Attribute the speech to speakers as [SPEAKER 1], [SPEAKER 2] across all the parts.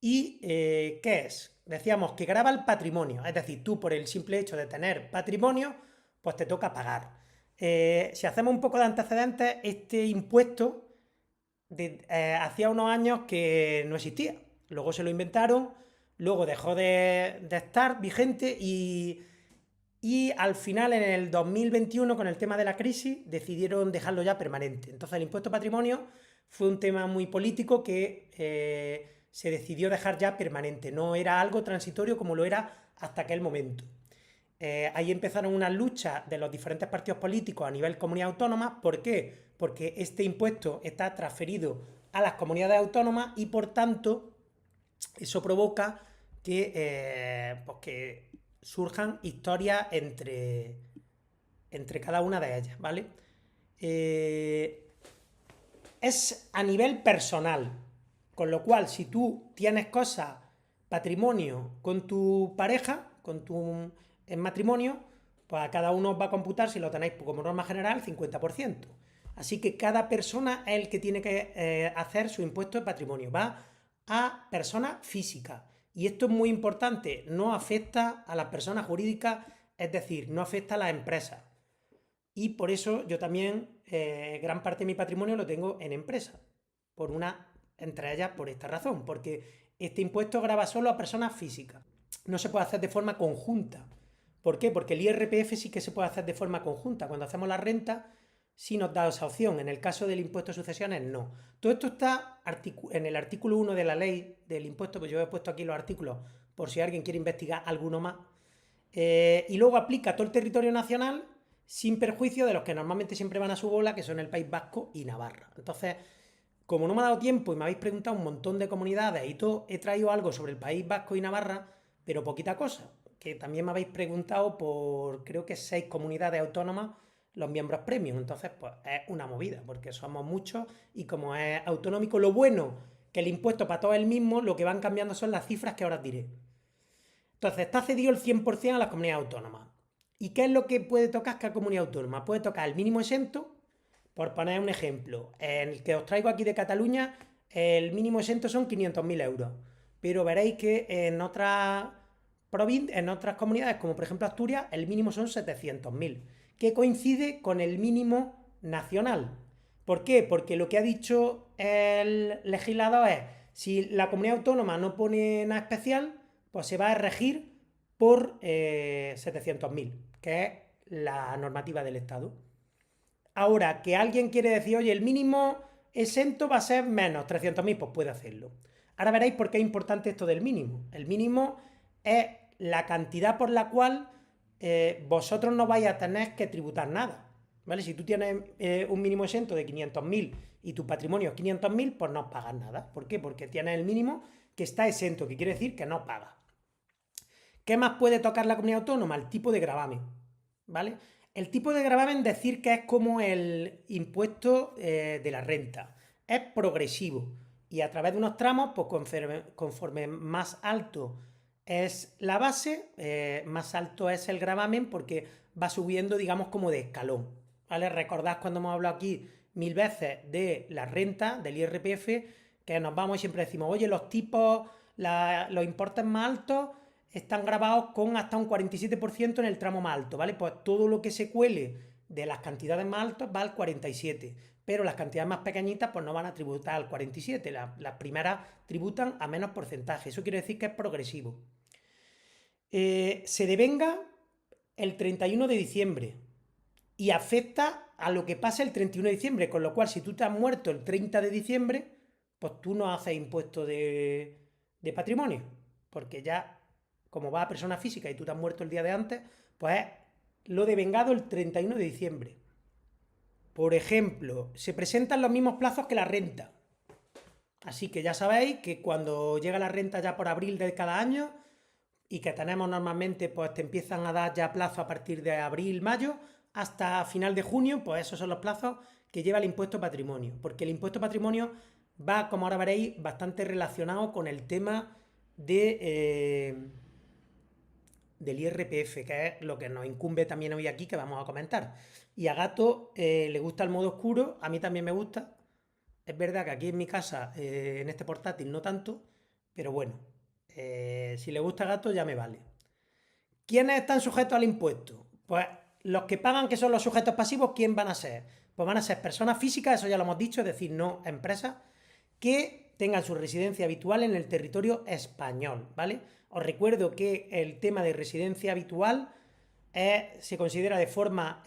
[SPEAKER 1] ¿Y qué es? Decíamos que grava el patrimonio, es decir, tú por el simple hecho de tener patrimonio, pues te toca pagar. Si hacemos un poco de antecedentes, este impuesto hacía unos años que no existía. Luego se lo inventaron, luego dejó de estar vigente y al final, en el 2021, con el tema de la crisis, decidieron dejarlo ya permanente. Entonces, el impuesto patrimonio fue un tema muy político que se decidió dejar ya permanente. No era algo transitorio como lo era hasta aquel momento. Ahí empezaron unas luchas de los diferentes partidos políticos a nivel comunidad autónoma. ¿Por qué? Porque este impuesto está transferido a las comunidades autónomas y por tanto eso provoca que surjan historias entre cada una de ellas, ¿vale? Eh, es a nivel personal, con lo cual si tú tienes cosas, patrimonio con tu pareja, en matrimonio, pues a cada uno os va a computar, si lo tenéis como norma general, 50%. Así que cada persona es el que tiene que hacer su impuesto de patrimonio. Va a personas físicas. Y esto es muy importante, no afecta a las personas jurídicas, es decir, no afecta a las empresas. Y por eso yo también, gran parte de mi patrimonio lo tengo en empresa. Entre ellas por esta razón, porque este impuesto grava solo a personas físicas. No se puede hacer de forma conjunta. ¿Por qué? Porque el IRPF sí que se puede hacer de forma conjunta. Cuando hacemos la renta, sí nos da esa opción. En el caso del impuesto de sucesiones, no. Todo esto está en el artículo 1 de la ley del impuesto, pues yo he puesto aquí los artículos por si alguien quiere investigar alguno más. Y luego aplica a todo el territorio nacional sin perjuicio de los que normalmente siempre van a su bola, que son el País Vasco y Navarra. Entonces, como no me ha dado tiempo y me habéis preguntado un montón de comunidades y todo, he traído algo sobre el País Vasco y Navarra, pero poquita cosa. Que también me habéis preguntado por, creo que 6 comunidades autónomas, los miembros premium. Entonces, pues es una movida, porque somos muchos y como es autonómico, lo bueno que el impuesto para todos es el mismo, lo que van cambiando son las cifras que ahora os diré. Entonces, está cedido el 100% a las comunidades autónomas. ¿Y qué es lo que puede tocar cada comunidad autónoma? Puede tocar el mínimo exento, por poner un ejemplo. En el que os traigo aquí de Cataluña, el mínimo exento son 500.000 euros. Pero veréis que en otras comunidades, como por ejemplo Asturias, el mínimo son 700.000, que coincide con el mínimo nacional. ¿Por qué? Porque lo que ha dicho el legislador es, si la comunidad autónoma no pone nada especial, pues se va a regir por 700.000, que es la normativa del Estado. Ahora, que alguien quiere decir, oye, el mínimo exento va a ser menos 300.000, pues puede hacerlo. Ahora veréis por qué es importante esto del mínimo. El mínimo es la cantidad por la cual vosotros no vais a tener que tributar nada. ¿Vale? Si tú tienes un mínimo exento de 500.000 y tu patrimonio es 500.000, pues no pagas nada. ¿Por qué? Porque tienes el mínimo que está exento, que quiere decir que no pagas. ¿Qué más puede tocar la comunidad autónoma? El tipo de gravamen, ¿vale? El tipo de gravamen decir que es como el impuesto de la renta. Es progresivo y a través de unos tramos, pues conforme más alto es la base, más alto es el gravamen porque va subiendo, digamos, como de escalón, ¿vale? Recordad cuando hemos hablado aquí 1000 veces de la renta, del IRPF, que nos vamos y siempre decimos, oye, los tipos, los importes más altos están grabados con hasta un 47% en el tramo más alto, ¿vale? Pues todo lo que se cuele de las cantidades más altas va al 47%, pero las cantidades más pequeñitas pues no van a tributar al 47%, las primeras tributan a menos porcentaje, eso quiere decir que es progresivo. Se devenga el 31 de diciembre y afecta a lo que pasa el 31 de diciembre, con lo cual si tú te has muerto el 30 de diciembre, pues tú no haces impuesto de patrimonio, porque ya, como va a persona física y tú te has muerto el día de antes, pues es lo devengado el 31 de diciembre. Por ejemplo, se presentan los mismos plazos que la renta. Así que ya sabéis que cuando llega la renta ya por abril de cada año y que tenemos normalmente, pues te empiezan a dar ya plazo a partir de abril, mayo, hasta final de junio, pues esos son los plazos que lleva el impuesto patrimonio. Porque el impuesto patrimonio va, como ahora veréis, bastante relacionado con el tema del IRPF, que es lo que nos incumbe también hoy aquí, que vamos a comentar. Y a Gato le gusta el modo oscuro, a mí también me gusta. Es verdad que aquí en mi casa, en este portátil, no tanto, pero bueno, si le gusta gato ya me vale. ¿Quiénes están sujetos al impuesto? Pues los que pagan, que son los sujetos pasivos, ¿quién van a ser? Pues van a ser personas físicas, eso ya lo hemos dicho, es decir, no empresas, que tengan su residencia habitual en el territorio español, ¿vale? Os recuerdo que el tema de residencia habitual se considera de forma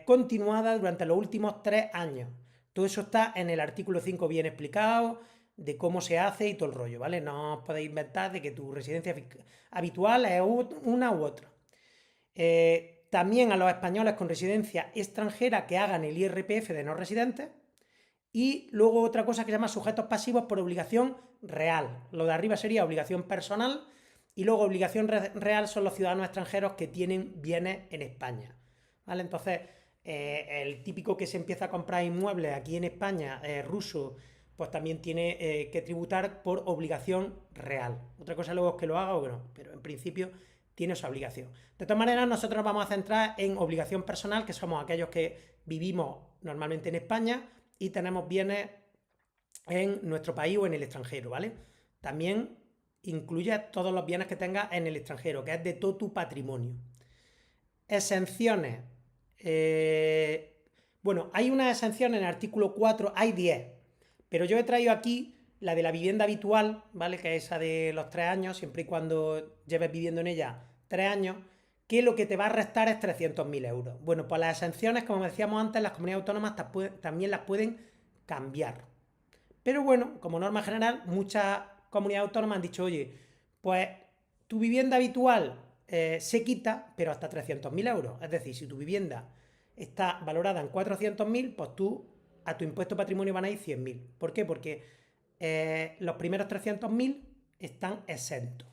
[SPEAKER 1] continuada durante los últimos 3 años. Todo eso está en el artículo 5 bien explicado, de cómo se hace y todo el rollo, ¿vale? No os podéis inventar de que tu residencia habitual es una u otra. También a los españoles con residencia extranjera que hagan el IRPF de no residentes. Y luego otra cosa que se llama sujetos pasivos por obligación real. Lo de arriba sería obligación personal y luego obligación real son los ciudadanos extranjeros que tienen bienes en España. ¿Vale? Entonces, el típico que se empieza a comprar inmuebles aquí en España, ruso, pues también tiene que tributar por obligación real. Otra cosa luego es que lo haga o que no, pero en principio tiene esa obligación. De todas maneras, nosotros nos vamos a centrar en obligación personal, que somos aquellos que vivimos normalmente en España y tenemos bienes en nuestro país o en el extranjero, ¿vale? También incluye todos los bienes que tengas en el extranjero, que es de todo tu patrimonio. Exenciones. Bueno, hay una exención en el artículo 4, hay 10, pero yo he traído aquí la de la vivienda habitual, ¿vale? Que es esa de los 3 años, siempre y cuando lleves viviendo en ella 3 años, que lo que te va a restar es 300.000 euros. Bueno, pues las exenciones, como decíamos antes, las comunidades autónomas también las pueden cambiar. Pero bueno, como norma general, muchas comunidades autónomas han dicho, oye, pues tu vivienda habitual se quita, pero hasta 300.000 euros. Es decir, si tu vivienda está valorada en 400.000, pues tú a tu impuesto patrimonio van a ir 100.000. ¿Por qué? Porque los primeros 300.000 están exentos.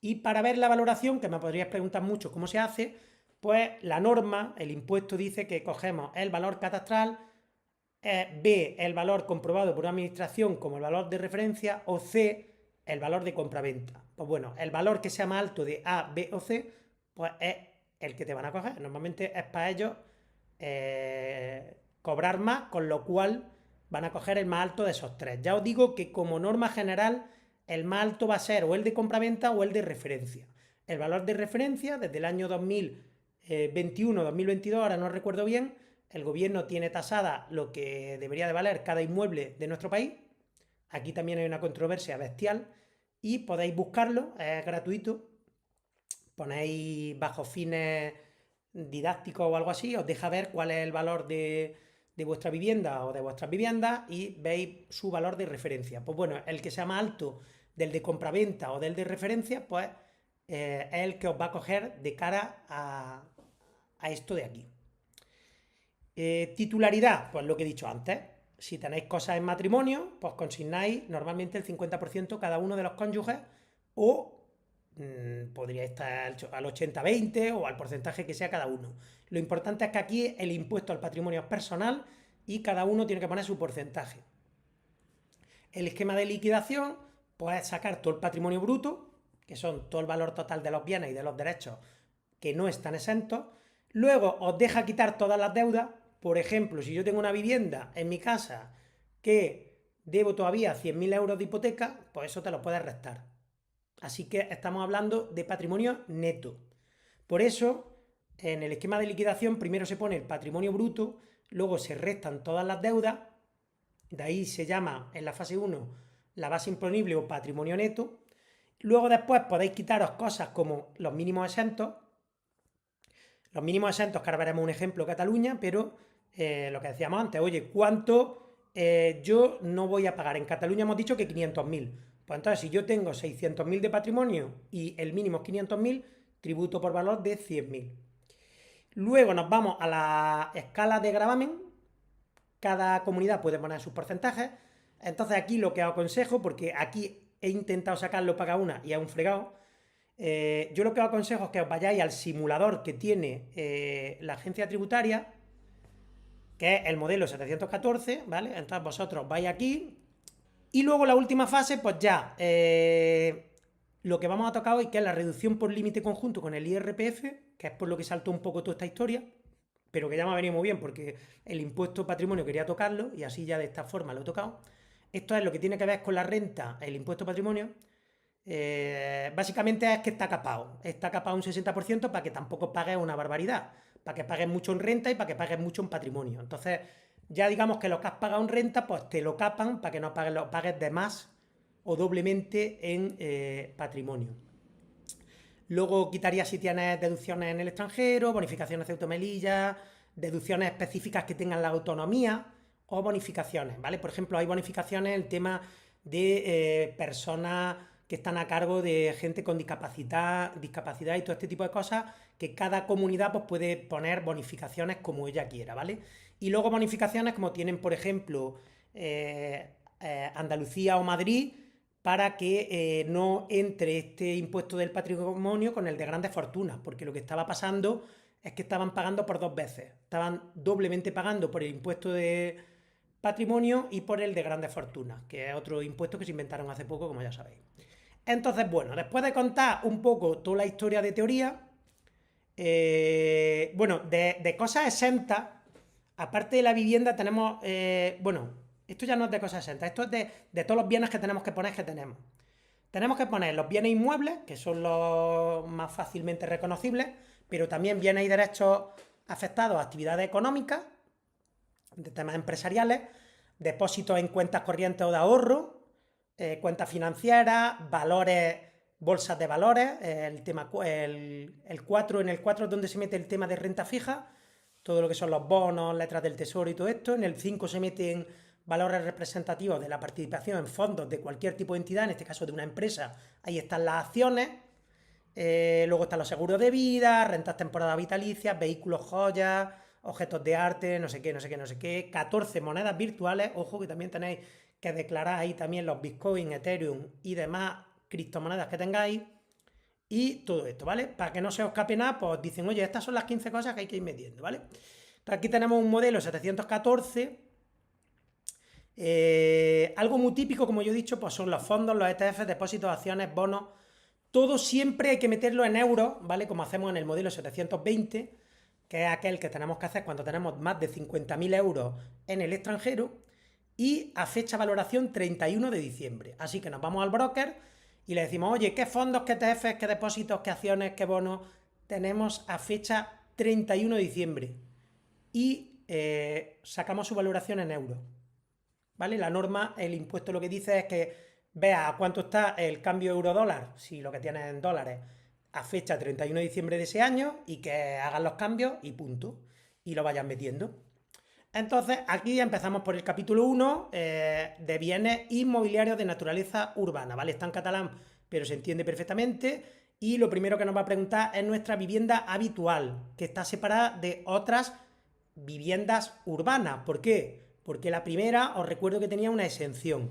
[SPEAKER 1] Y para ver la valoración, que me podrías preguntar mucho cómo se hace, pues la norma, el impuesto dice que cogemos el valor catastral, B, el valor comprobado por una administración como el valor de referencia, o C, el valor de compraventa. Pues bueno, el valor que sea más alto de A, B o C, pues es el que te van a coger. Normalmente es para ellos cobrar más, con lo cual van a coger el más alto de esos tres. Ya os digo que como norma general, el más alto va a ser o el de compraventa o el de referencia. El valor de referencia, desde el año 2021, 2022, ahora no recuerdo bien, el gobierno tiene tasada lo que debería de valer cada inmueble de nuestro país. Aquí también hay una controversia bestial y podéis buscarlo, es gratuito. Ponéis bajo fines didácticos o algo así, os deja ver cuál es el valor de vuestra vivienda o de vuestras viviendas y veis su valor de referencia. Pues bueno, el que sea más alto del de compraventa o del de referencia, pues es el que os va a coger de cara a esto de aquí. Titularidad, pues lo que he dicho antes. Si tenéis cosas en matrimonio, pues consignáis normalmente el 50% cada uno de los cónyuges o podría estar al 80-20 o al porcentaje que sea cada uno. Lo importante es que aquí el impuesto al patrimonio es personal y cada uno tiene que poner su porcentaje. El esquema de liquidación, pues es sacar todo el patrimonio bruto, que son todo el valor total de los bienes y de los derechos que no están exentos. Luego os deja quitar todas las deudas. Por ejemplo, si yo tengo una vivienda en mi casa que debo todavía 100.000 euros de hipoteca, pues eso te lo puedes restar. Así que estamos hablando de patrimonio neto. Por eso, en el esquema de liquidación, primero se pone el patrimonio bruto, luego se restan todas las deudas, de ahí se llama en la fase 1 la base imponible o patrimonio neto. Luego después podéis quitaros cosas como los mínimos exentos. Los mínimos exentos, que ahora veremos un ejemplo Cataluña, pero lo que decíamos antes, oye, ¿cuánto yo no voy a pagar? En Cataluña hemos dicho que 500.000. Pues entonces, si yo tengo 600.000 de patrimonio y el mínimo es 500.000, tributo por valor de 100.000. Luego nos vamos a la escala de gravamen. Cada comunidad puede poner sus porcentajes. Entonces aquí lo que os aconsejo, porque aquí he intentado sacarlo para cada una y es un fregado, yo lo que os aconsejo es que os vayáis al simulador que tiene la agencia tributaria, que es el modelo 714, ¿vale? Entonces vosotros vais aquí y luego la última fase, pues ya lo que vamos a tocar hoy, que es la reducción por límite conjunto con el IRPF, que es por lo que saltó un poco toda esta historia, pero que ya me ha venido muy bien porque el impuesto patrimonio quería tocarlo y así ya de esta forma lo he tocado. Esto es lo que tiene que ver con la renta, el impuesto de patrimonio. Básicamente es que está capado un 60% para que tampoco pagues una barbaridad, para que pagues mucho en renta y para que pagues mucho en patrimonio. Entonces, ya digamos que lo que has pagado en renta, pues te lo capan para que no pagues, lo pagues de más o doblemente en patrimonio. Luego quitaría si tienes deducciones en el extranjero, bonificaciones de automelillas, deducciones específicas que tengan la autonomía o bonificaciones, ¿vale? Por ejemplo, hay bonificaciones en el tema de personas que están a cargo de gente con discapacidad y todo este tipo de cosas, que cada comunidad pues, puede poner bonificaciones como ella quiera, ¿vale? Y luego bonificaciones como tienen, por ejemplo, Andalucía o Madrid, para que no entre este impuesto del patrimonio con el de grandes fortunas, porque lo que estaba pasando es que estaban pagando por dos veces, estaban doblemente pagando por el impuesto de patrimonio y por el de grandes fortunas, que es otro impuesto que se inventaron hace poco, como ya sabéis. Entonces, bueno, después de contar un poco toda la historia de teoría, bueno, de cosas exentas, aparte de la vivienda tenemos, bueno, esto ya no es de cosas exentas, esto es de todos los bienes que tenemos que poner que tenemos. Tenemos que poner los bienes inmuebles, que son los más fácilmente reconocibles, pero también bienes y derechos afectados a actividades económicas, de temas empresariales, depósitos en cuentas corrientes o de ahorro, cuentas financieras, valores, bolsas de valores, el 4, en el 4 es donde se mete el tema de renta fija, todo lo que son los bonos, letras del tesoro y todo esto. En el 5 se meten valores representativos de la participación en fondos de cualquier tipo de entidad, en este caso de una empresa. Ahí están las acciones. Luego están los seguros de vida, rentas temporadas vitalicias, vehículos, joyas, objetos de arte, no sé qué, no sé qué, no sé qué. 14 monedas virtuales. Ojo que también tenéis que declarar ahí también los Bitcoin, Ethereum y demás criptomonedas que tengáis. Y todo esto, ¿vale? Para que no se os escape nada, pues dicen, oye, estas son las 15 cosas que hay que ir metiendo, ¿vale? Pero aquí tenemos un modelo 714. Algo muy típico, como yo he dicho, pues son los fondos, los ETFs, depósitos, acciones, bonos. Todo siempre hay que meterlo en euros, ¿vale? Como hacemos en el modelo 720, que es aquel que tenemos que hacer cuando tenemos más de 50.000 euros en el extranjero y a fecha valoración 31 de diciembre. Así que nos vamos al broker y le decimos, oye, ¿qué fondos, qué ETFs, qué depósitos, qué acciones, qué bonos tenemos a fecha 31 de diciembre? Y sacamos su valoración en euros, ¿vale? La norma, el impuesto lo que dice es que vea a cuánto está el cambio euro-dólar, si lo que tienes en dólares, a fecha 31 de diciembre de ese año y que hagan los cambios y punto. Y lo vayan metiendo. Entonces, aquí empezamos por el capítulo 1 de bienes inmobiliarios de naturaleza urbana, ¿vale? Está en catalán, pero se entiende perfectamente. Y lo primero que nos va a preguntar es nuestra vivienda habitual, que está separada de otras viviendas urbanas. ¿Por qué? Porque la primera, os recuerdo que tenía una exención.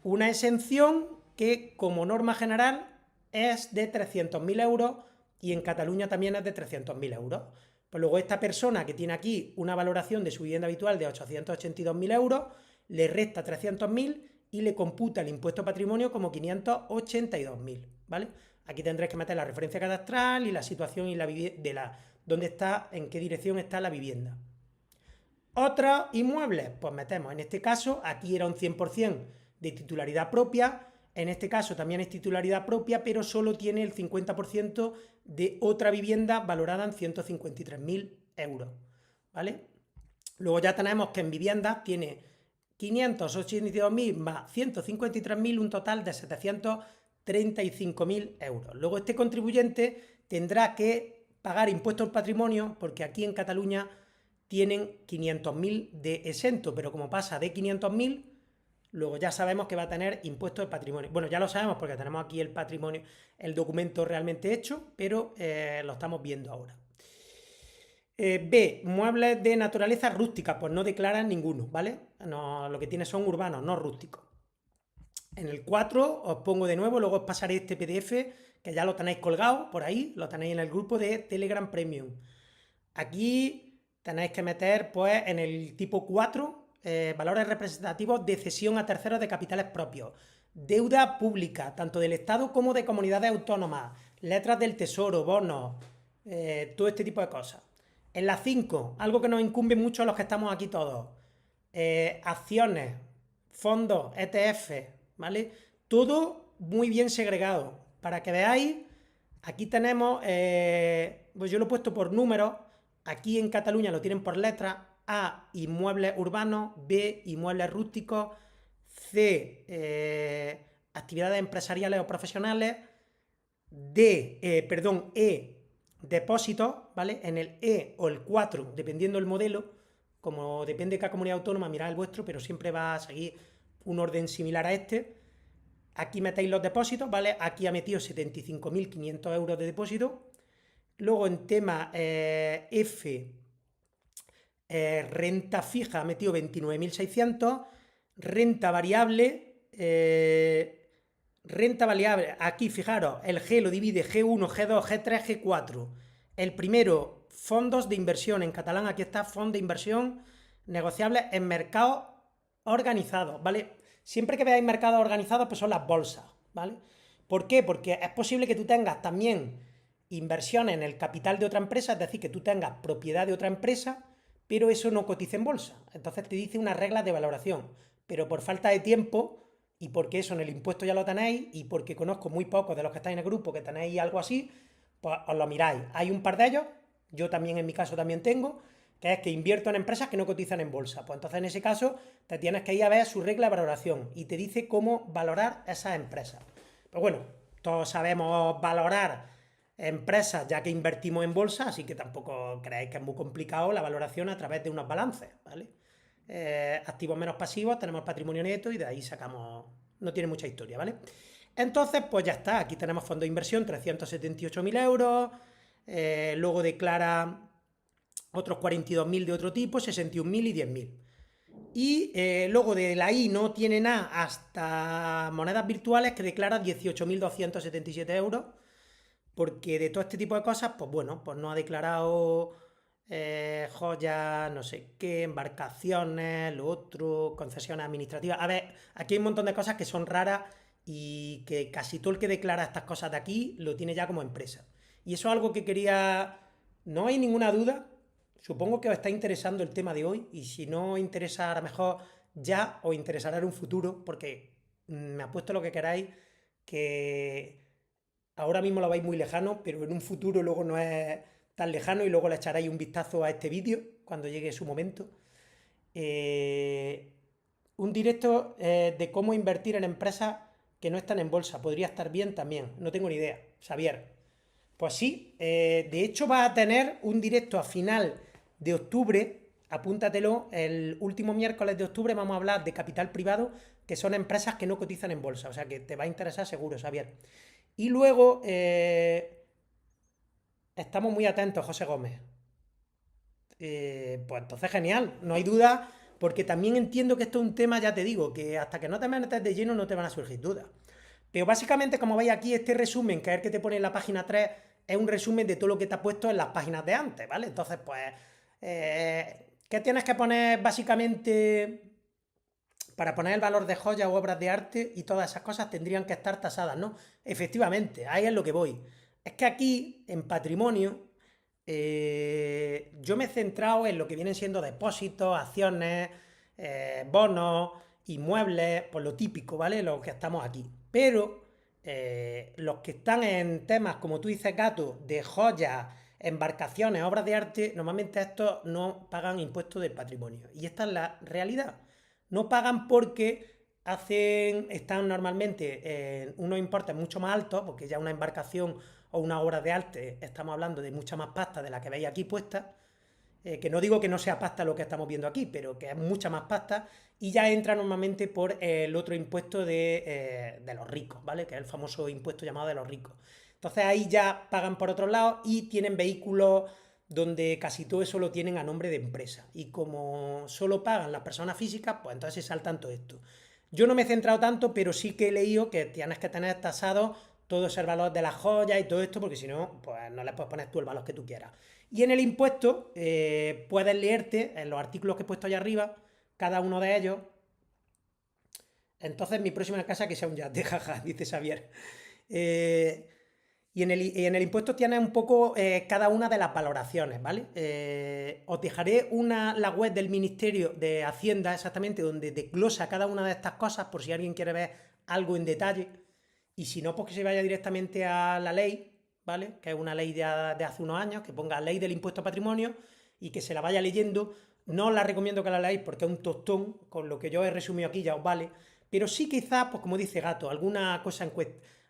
[SPEAKER 1] Una exención que, como norma general, es de 300.000 euros y en Cataluña también es de 300.000 euros. Pues luego esta persona que tiene aquí una valoración de su vivienda habitual de 882.000 euros, le resta 300.000 y le computa el impuesto patrimonio como 582.000, ¿vale? Aquí tendréis que meter la referencia cadastral y la situación y dónde está, en qué dirección está la vivienda. Otros inmuebles, pues metemos, en este caso, aquí era un 100% de titularidad propia, en este caso también es titularidad propia, pero solo tiene el 50% de otra vivienda valorada en 153.000 euros, ¿vale? Luego ya tenemos que en viviendas tiene 582.000 más 153.000, un total de 735.000 euros. Luego este contribuyente tendrá que pagar impuestos al patrimonio, porque aquí en Cataluña tienen 500.000 de exento, pero como pasa de 500.000, luego ya sabemos que va a tener impuestos de patrimonio. Bueno, ya lo sabemos porque tenemos aquí el patrimonio, el documento realmente hecho, pero lo estamos viendo ahora. B, muebles de naturaleza rústica, pues no declaran ninguno, ¿vale? No, lo que tiene son urbanos, no rústicos. En el 4 os pongo de nuevo, luego os pasaré este PDF, que ya lo tenéis colgado por ahí, lo tenéis en el grupo de Telegram Premium. Aquí tenéis que meter, pues, en el tipo 4, valores representativos de cesión a terceros de capitales propios, deuda pública, tanto del Estado como de comunidades autónomas, letras del tesoro, bonos, todo este tipo de cosas. En la 5, algo que nos incumbe mucho a los que estamos aquí todos, acciones, fondos, ETF, ¿vale? Todo muy bien segregado. Para que veáis, aquí tenemos, pues yo lo he puesto por números, aquí en Cataluña lo tienen por letras: A, inmuebles urbanos; B, inmuebles rústicos; C, actividades empresariales o profesionales; E, depósitos, ¿vale? En el E o el 4, dependiendo del modelo, como depende de cada comunidad autónoma, mirad el vuestro, pero siempre va a seguir un orden similar a este. Aquí metéis los depósitos, ¿vale? Aquí ha metido 75.500 euros de depósito. Luego en tema F, renta fija ha metido 29.600, renta variable, aquí fijaros, el G lo divide G1, G2, G3, G4. El primero, fondos de inversión, en catalán aquí está, fondos de inversión negociables en mercados organizados, ¿vale? Siempre que veáis mercados organizados, pues son las bolsas, ¿vale? ¿Por qué? Porque es posible que tú tengas también inversiones en el capital de otra empresa, es decir, que tú tengas propiedad de otra empresa, pero eso no cotiza en bolsa. Entonces te dice unas reglas de valoración, pero por falta de tiempo y porque eso en el impuesto ya lo tenéis y porque conozco muy pocos de los que estáis en el grupo que tenéis algo así, pues os lo miráis. Hay un par de ellos, yo también en mi caso también tengo, que es que invierto en empresas que no cotizan en bolsa. Pues entonces en ese caso te tienes que ir a ver su regla de valoración y te dice cómo valorar esas empresas. Pues bueno, todos sabemos valorar empresas ya que invertimos en bolsa, así que tampoco creáis que es muy complicado la valoración a través de unos balances, ¿vale? Activos menos pasivos, tenemos patrimonio neto y de ahí sacamos, no tiene mucha historia, ¿vale? Entonces, pues ya está, aquí tenemos fondo de inversión, 378.000 euros, luego declara otros 42.000 de otro tipo, 61.000 y 10.000. Y luego de la I no tiene nada hasta monedas virtuales, que declara 18.277 euros, porque de todo este tipo de cosas, pues bueno, pues no ha declarado joyas, no sé qué, embarcaciones, lo otro, concesiones administrativas. A ver, aquí hay un montón de cosas que son raras y que casi todo el que declara estas cosas de aquí lo tiene ya como empresa. Y eso es algo que quería... No hay ninguna duda, supongo que os está interesando el tema de hoy y si no os interesa a lo mejor ya os interesará en un futuro, porque me apuesto lo que queráis, que ahora mismo lo veis muy lejano, pero en un futuro luego no es tan lejano y luego le echaréis un vistazo a este vídeo cuando llegue su momento. Eh, un directo de cómo invertir en empresas que no están en bolsa. Podría estar bien también, no tengo ni idea. Xavier. Pues sí, de hecho va a tener un directo a final de octubre, apúntatelo, el último miércoles de octubre vamos a hablar de capital privado, que son empresas que no cotizan en bolsa, o sea que te va a interesar seguro, Xavier. Y luego, estamos muy atentos, José Gómez. Pues entonces genial, no hay duda, porque también entiendo que esto es un tema, ya te digo, que hasta que no te metes de lleno no te van a surgir dudas. Pero básicamente, como veis aquí, este resumen, que es el que te pone en la página 3, es un resumen de todo lo que te ha puesto en las páginas de antes, ¿vale? Entonces, pues, ¿qué tienes que poner básicamente para poner el valor de joyas u obras de arte? Y todas esas cosas tendrían que estar tasadas, ¿no? Efectivamente, ahí es lo que voy. Es que aquí, en patrimonio, yo me he centrado en lo que vienen siendo depósitos, acciones, bonos, inmuebles, por lo típico, ¿vale? Los que estamos aquí. Pero los que están en temas, como tú dices, Gato, de joyas, embarcaciones, obras de arte, normalmente estos no pagan impuestos del patrimonio. Y esta es la realidad. No pagan porque están normalmente en unos importes mucho más altos, porque ya una embarcación o una obra de arte estamos hablando de mucha más pasta de la que veis aquí puesta, que no digo que no sea pasta lo que estamos viendo aquí, pero que es mucha más pasta, y ya entra normalmente por el otro impuesto de los ricos, ¿vale? Que es el famoso impuesto llamado de los ricos. Entonces ahí ya pagan por otro lado y tienen vehículos donde casi todo eso lo tienen a nombre de empresa. Y como solo pagan las personas físicas, pues entonces se saltan todo esto. Yo no me he centrado tanto, pero sí que he leído que tienes que tener tasado todo ese valor de las joyas y todo esto, porque si no, pues no le puedes poner tú el valor que tú quieras. Y en el impuesto puedes leerte en los artículos que he puesto allá arriba, cada uno de ellos. Entonces mi próxima casa que sea un yate, jaja, dice Xavier. Y en el impuesto tienes un poco cada una de las valoraciones, ¿vale? Os dejaré la web del Ministerio de Hacienda exactamente donde desglosa cada una de estas cosas por si alguien quiere ver algo en detalle. Y si no, pues que se vaya directamente a la ley, ¿vale? Que es una ley de hace unos años, que ponga ley del impuesto a patrimonio y que se la vaya leyendo. No la recomiendo que la leáis porque es un tostón, con lo que yo he resumido aquí ya os vale. Pero sí quizás, pues como dice Gato, alguna cosa en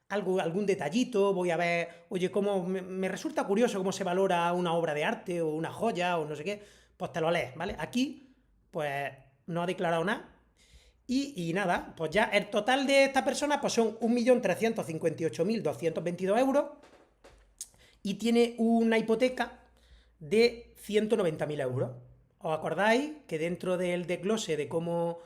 [SPEAKER 1] algún detallito, voy a ver, oye, cómo me resulta curioso cómo se valora una obra de arte o una joya o no sé qué, pues te lo lees, ¿vale? Aquí, pues no ha declarado nada. Y nada, pues ya el total de esta persona pues son 1.358.222 euros y tiene una hipoteca de 190.000 euros. ¿Os acordáis que dentro del desglose de cómo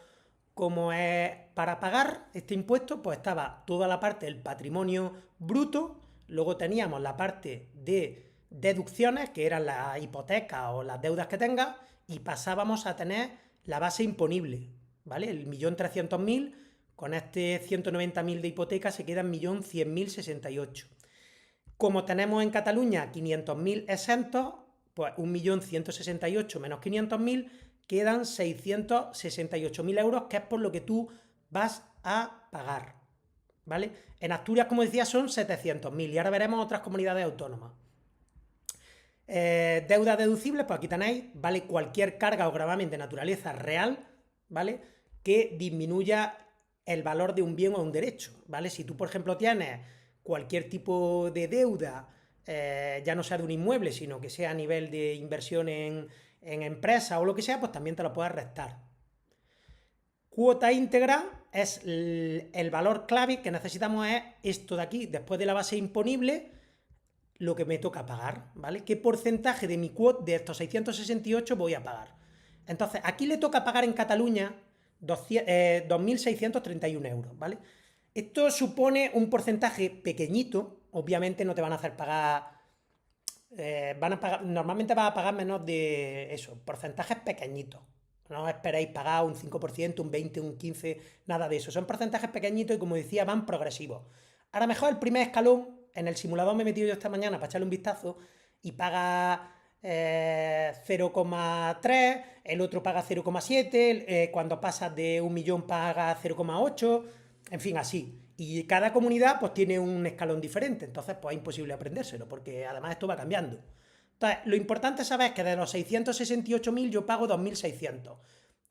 [SPEAKER 1] es para pagar este impuesto, pues estaba toda la parte del patrimonio bruto, luego teníamos la parte de deducciones, que eran las hipotecas o las deudas que tengas, y pasábamos a tener la base imponible, ¿vale? El 1.300.000, con este 190.000 de hipoteca se queda en 1.100.068. Como tenemos en Cataluña 500.000 exentos, pues 1.168.000 menos 500.000 quedan 668.000 euros, que es por lo que tú vas a pagar, ¿vale? En Asturias, como decía, son 700.000 y ahora veremos otras comunidades autónomas. Deudas deducibles, pues aquí tenéis, ¿vale? Cualquier carga o gravamen de naturaleza real, ¿vale? Que disminuya el valor de un bien o un derecho, ¿vale? Si tú, por ejemplo, tienes cualquier tipo de deuda, ya no sea de un inmueble, sino que sea a nivel de inversión en empresa o lo que sea, pues también te lo puedes restar. Cuota íntegra es el valor clave que necesitamos, es esto de aquí, después de la base imponible, lo que me toca pagar, ¿vale? ¿Qué porcentaje de mi cuota de estos 668 voy a pagar? Entonces, aquí le toca pagar en Cataluña 2.631 euros, ¿vale? Esto supone un porcentaje pequeñito, obviamente no te van a hacer pagar, normalmente vas a pagar menos de eso, porcentajes pequeñitos. No esperéis pagar un 5%, un 20%, un 15%, nada de eso. Son porcentajes pequeñitos y como decía, van progresivos. Ahora mejor el primer escalón, en el simulador me he metido yo esta mañana para echarle un vistazo y paga 0,3, el otro paga 0,7, cuando pasas de 1.000.000 paga 0,8, en fin, así. Y cada comunidad pues tiene un escalón diferente, entonces pues es imposible aprendérselo, porque además esto va cambiando. Entonces, lo importante es saber que de los 668.000 yo pago 2.600.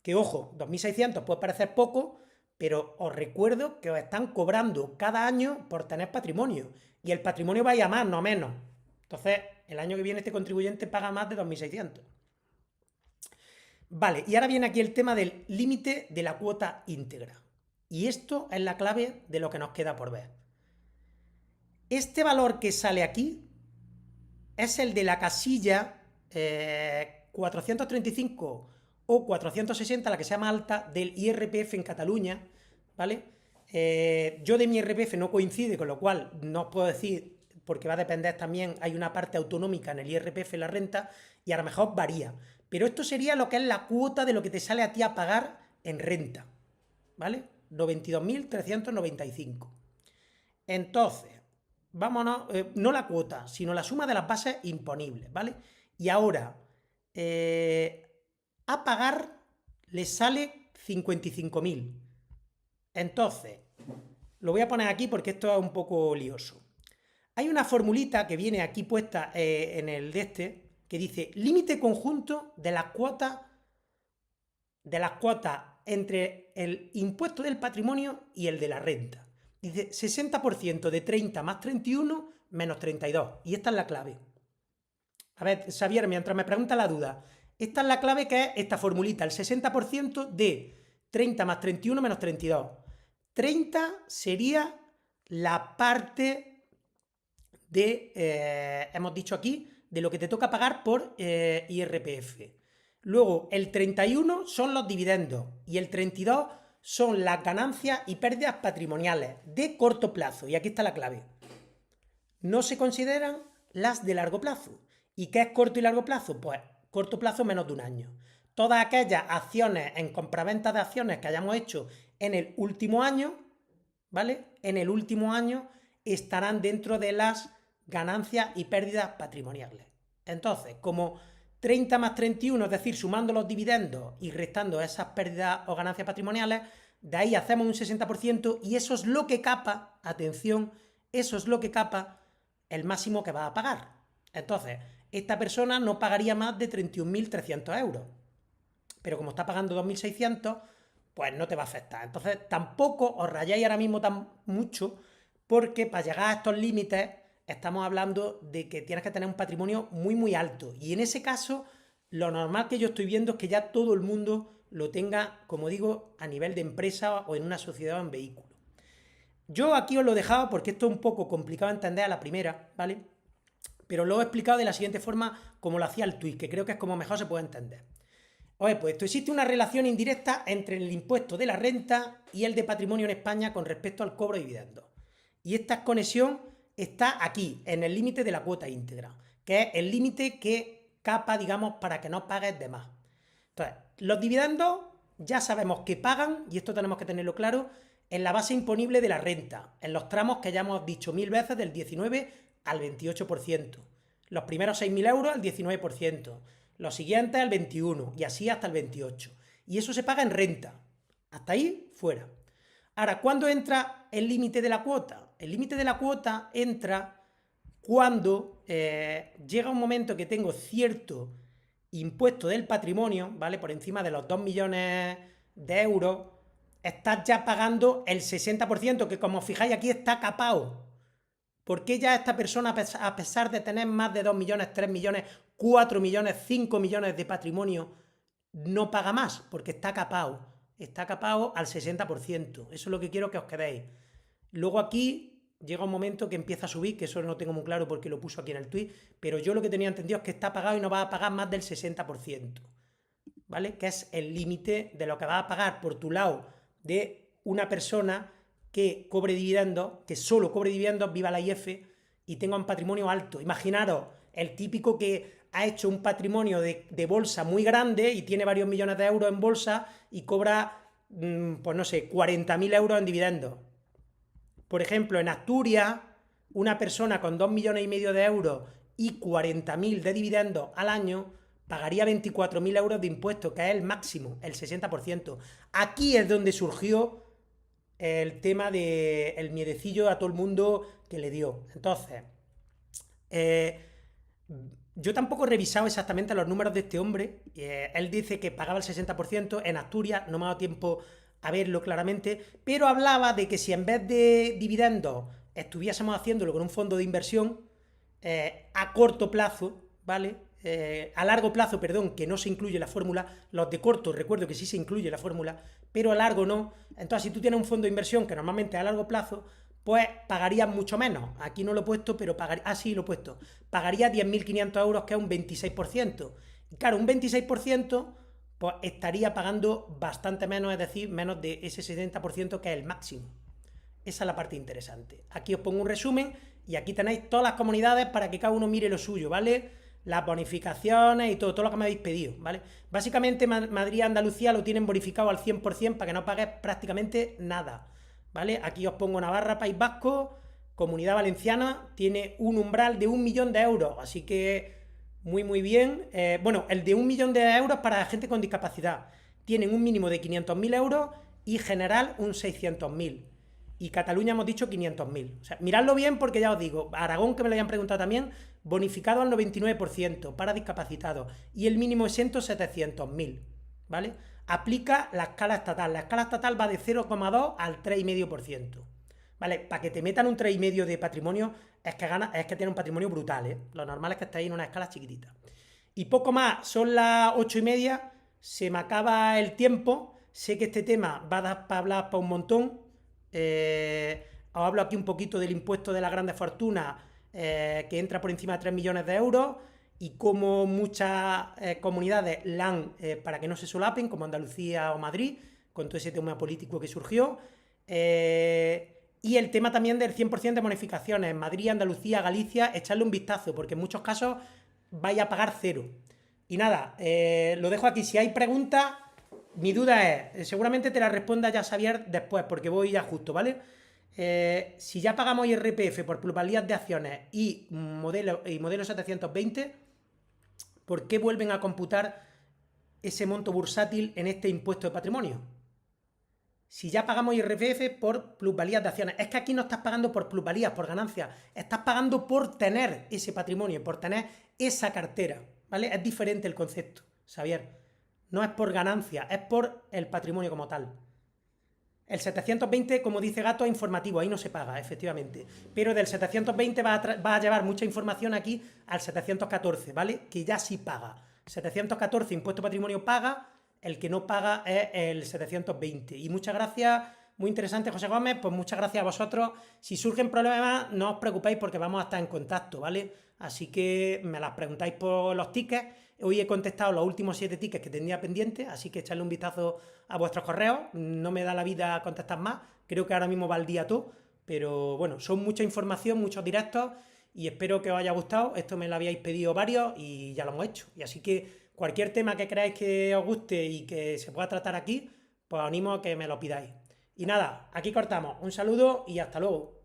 [SPEAKER 1] Que ojo, 2.600 puede parecer poco, pero os recuerdo que os están cobrando cada año por tener patrimonio. Y el patrimonio va a ir a más, no a menos. Entonces, el año que viene este contribuyente paga más de 2.600. Vale, y ahora viene aquí el tema del límite de la cuota íntegra. Y esto es la clave de lo que nos queda por ver. Este valor que sale aquí es el de la casilla 435 o 460, la que sea más alta, del IRPF en Cataluña, ¿vale? Yo de mi IRPF no coincide, con lo cual no os puedo decir, porque va a depender también, hay una parte autonómica en el IRPF, en la renta, y a lo mejor varía. Pero esto sería lo que es la cuota de lo que te sale a ti a pagar en renta, ¿vale? 92.395. Entonces, vámonos, no la cuota, sino la suma de las bases imponibles, ¿vale? Y ahora, a pagar le sale 55.000. Entonces, lo voy a poner aquí porque esto es un poco lioso. Hay una formulita que viene aquí puesta en el de este, que dice límite conjunto de las cuotas entre el impuesto del patrimonio y el de la renta. Dice 60% de 30 más 31 menos 32. Y esta es la clave. A ver, Xavier, mientras me pregunta la duda, esta es la clave, que es esta formulita, el 60% de 30 más 31 menos 32. 30 sería la parte de, hemos dicho aquí, de lo que te toca pagar por IRPF. Luego, el 31 son los dividendos y el 32 son las ganancias y pérdidas patrimoniales de corto plazo. Y aquí está la clave. No se consideran las de largo plazo. ¿Y qué es corto y largo plazo? Pues corto plazo menos de un año. Todas aquellas acciones en compraventa de acciones que hayamos hecho en el último año, ¿vale? En el último año estarán dentro de las ganancias y pérdidas patrimoniales. Entonces, como 30 más 31, es decir, sumando los dividendos y restando esas pérdidas o ganancias patrimoniales, de ahí hacemos un 60% y eso es lo que capa, atención, eso es lo que capa el máximo que va a pagar. Entonces, esta persona no pagaría más de 31.300 euros. Pero como está pagando 2.600, pues no te va a afectar. Entonces, tampoco os rayáis ahora mismo tan mucho, porque para llegar a estos límites estamos hablando de que tienes que tener un patrimonio muy, muy alto. Y en ese caso, lo normal que yo estoy viendo es que ya todo el mundo lo tenga, como digo, a nivel de empresa o en una sociedad o en vehículo. Yo aquí os lo he dejado porque esto es un poco complicado de entender a la primera, ¿vale? Pero lo he explicado de la siguiente forma, como lo hacía el tuit, que creo que es como mejor se puede entender. Oye, pues esto existe una relación indirecta entre el impuesto de la renta y el de patrimonio en España con respecto al cobro de dividendos. Y esta conexión está aquí, en el límite de la cuota íntegra, que es el límite que capa, digamos, para que no pagues de más. Entonces, los dividendos ya sabemos que pagan, y esto tenemos que tenerlo claro, en la base imponible de la renta, en los tramos que ya hemos dicho 1000 veces, del 19 al 28%. Los primeros 6.000 euros al 19%, los siguientes al 21% y así hasta el 28%. Y eso se paga en renta. Hasta ahí, fuera. Ahora, ¿cuándo entra el límite de la cuota? El límite de la cuota entra cuando llega un momento que tengo cierto impuesto del patrimonio, ¿vale? Por encima de los 2 millones de euros, estás ya pagando el 60%, que como fijáis aquí está capado. ¿Por qué ya esta persona, a pesar de tener más de 2 millones, 3 millones, 4 millones, 5 millones de patrimonio, no paga más? Porque está capado. Está capado al 60%. Eso es lo que quiero que os quedéis. Luego aquí llega un momento que empieza a subir, que eso no tengo muy claro porque lo puso aquí en el tweet, pero yo lo que tenía entendido es que está pagado y no va a pagar más del 60%, ¿vale? Que es el límite de lo que va a pagar por tu lado de una persona que cobre dividendos, que solo cobre dividendos, viva la IF y tenga un patrimonio alto. Imaginaros el típico que ha hecho un patrimonio de bolsa muy grande y tiene varios millones de euros en bolsa y cobra, pues no sé, 40.000 euros en dividendos. Por ejemplo, en Asturias, una persona con 2 millones y medio de euros y 40.000 de dividendos al año pagaría 24.000 euros de impuestos, que es el máximo, el 60%. Aquí es donde surgió el tema del miedecillo a todo el mundo que le dio. Entonces, yo tampoco he revisado exactamente los números de este hombre. Él dice que pagaba el 60% en Asturias, no me ha dado tiempo a verlo claramente, pero hablaba de que si en vez de dividendos estuviésemos haciéndolo con un fondo de inversión a corto plazo, ¿vale? A largo plazo, perdón, que no se incluye la fórmula, los de corto recuerdo que sí se incluye la fórmula, pero a largo no. Entonces, si tú tienes un fondo de inversión que normalmente a largo plazo, pues pagarías mucho menos. Aquí no lo he puesto, pero pagaría, sí lo he puesto, pagaría 10.500 euros, que es un 26%. Y claro, un 26%, pues estaría pagando bastante menos, es decir, menos de ese 70% que es el máximo. Esa es la parte interesante. Aquí os pongo un resumen y aquí tenéis todas las comunidades para que cada uno mire lo suyo, ¿vale? Las bonificaciones y todo lo que me habéis pedido, ¿vale? Básicamente Madrid y Andalucía lo tienen bonificado al 100% para que no pagues prácticamente nada, ¿vale? Aquí os pongo Navarra, País Vasco, Comunidad Valenciana, tiene un umbral de 1 millón de euros, así que muy muy bien. Bueno, el de 1 millón de euros para la gente con discapacidad. Tienen un mínimo de 500.000 euros y general un 600.000. Y Cataluña hemos dicho 500.000. O sea, miradlo bien porque ya os digo, Aragón, que me lo habían preguntado también, bonificado al 99% para discapacitados. Y el mínimo exento 700.000, ¿vale? Aplica la escala estatal. La escala estatal va de 0,2 al 3,5%. ¿Vale? Para que te metan un 3,5 de patrimonio es que tiene un patrimonio brutal, ¿eh? Lo normal es que estéis en una escala chiquitita. Y poco más, son las 8:30, se me acaba el tiempo. Sé que este tema va a dar para hablar para un montón. Os hablo aquí un poquito del impuesto de las grandes fortunas, que entra por encima de 3 millones de euros y cómo muchas comunidades la han, para que no se solapen, como Andalucía o Madrid, con todo ese tema político que surgió. Y el tema también del 100% de bonificaciones. Madrid, Andalucía, Galicia, echarle un vistazo, porque en muchos casos vais a pagar cero. Y nada, lo dejo aquí. Si hay preguntas, mi duda es, seguramente te la responda ya Xavier después, porque voy ya justo, ¿vale? si ya pagamos IRPF por plusvalías de acciones y modelo 720, ¿por qué vuelven a computar ese monto bursátil en este impuesto de patrimonio? Si ya pagamos IRPF por plusvalías de acciones, es que aquí no estás pagando por plusvalías, por ganancias, estás pagando por tener ese patrimonio, por tener esa cartera, ¿vale? Es diferente el concepto, Xavier. No es por ganancia, es por el patrimonio como tal. El 720, como dice Gato, es informativo, ahí no se paga, efectivamente. Pero del 720 va a llevar mucha información aquí al 714, ¿vale? Que ya sí paga. 714, impuesto patrimonio paga, el que no paga es el 720. Y muchas gracias, muy interesante, José Gómez, pues muchas gracias a vosotros. Si surgen problemas, no os preocupéis porque vamos a estar en contacto, ¿vale? Así que me las preguntáis por los tickets. Hoy he contestado los últimos 7 tickets que tenía pendientes, así que echarle un vistazo a vuestros correos. No me da la vida contestar más, creo que ahora mismo va el día todo, pero bueno, son mucha información, muchos directos y espero que os haya gustado. Esto me lo habíais pedido varios y ya lo hemos hecho. Y así que cualquier tema que creáis que os guste y que se pueda tratar aquí, pues os animo a que me lo pidáis. Y nada, aquí cortamos. Un saludo y hasta luego.